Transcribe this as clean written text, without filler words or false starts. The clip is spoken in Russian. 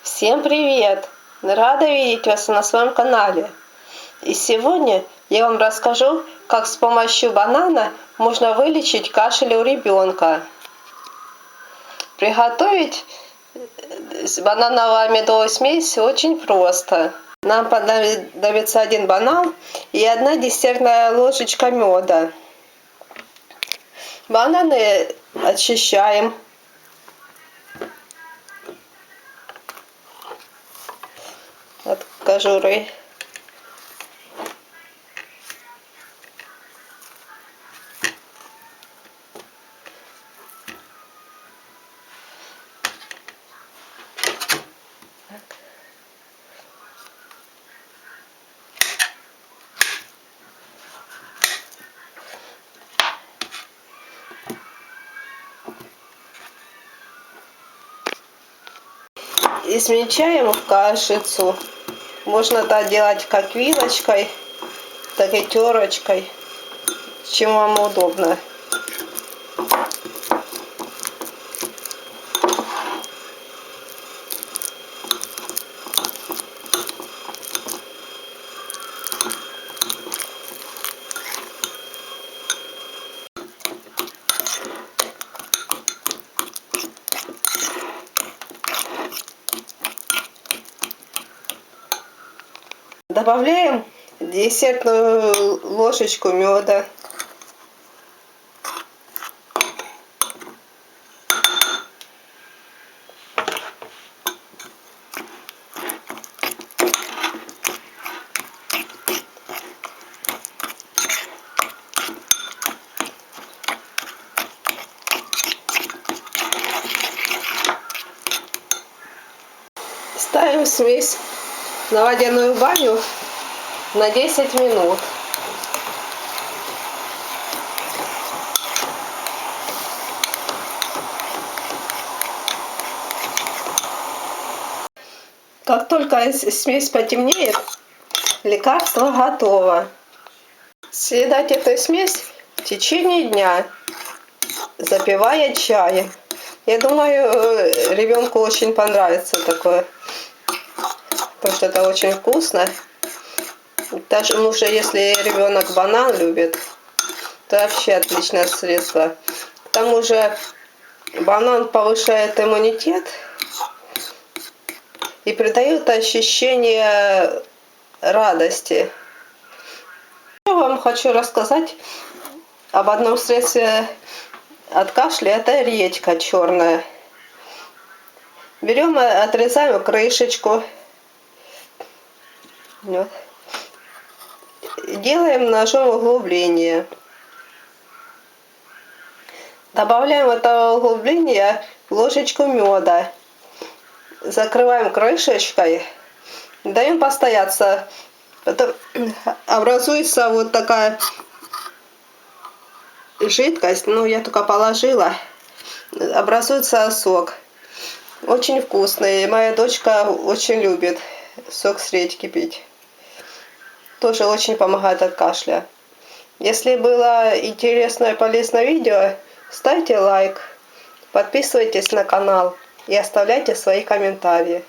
Всем привет! Рада видеть вас на своем канале. И сегодня я вам расскажу, как с помощью банана можно вылечить кашель у ребенка. Приготовить бананово-медовую смесь очень просто. Нам понадобится 1 банан и 1 десертная ложечка меда. Бананы очищаем. От кожуры. Измельчаем в кашицу. Можно это делать как вилочкой, так и терочкой, чем вам удобно. Добавляем десертную ложечку меда. Ставим смесь на водяную баню на 10 минут. Как только смесь потемнеет, лекарство готово. Съедать эту смесь в течение дня, запивая чаем. Я думаю, ребенку очень понравится такое, потому что это очень вкусно. Даже уже если ребенок банан любит, то вообще отличное средство. К тому же банан повышает иммунитет и придает ощущение радости. Я вам хочу рассказать об одном средстве от кашля. Это редька черная. Берем и отрезаем крышечку. Вот. Делаем ножом углубление. Добавляем в это углубление ложечку меда. Закрываем крышечкой. Даем постояться. Потом образуется вот такая жидкость. Ну, я только положила. Образуется сок. Очень вкусный. Моя дочка очень любит сок с редьки пить. Тоже очень помогает от кашля. Если было интересное и полезное видео, ставьте лайк, подписывайтесь на канал и оставляйте свои комментарии.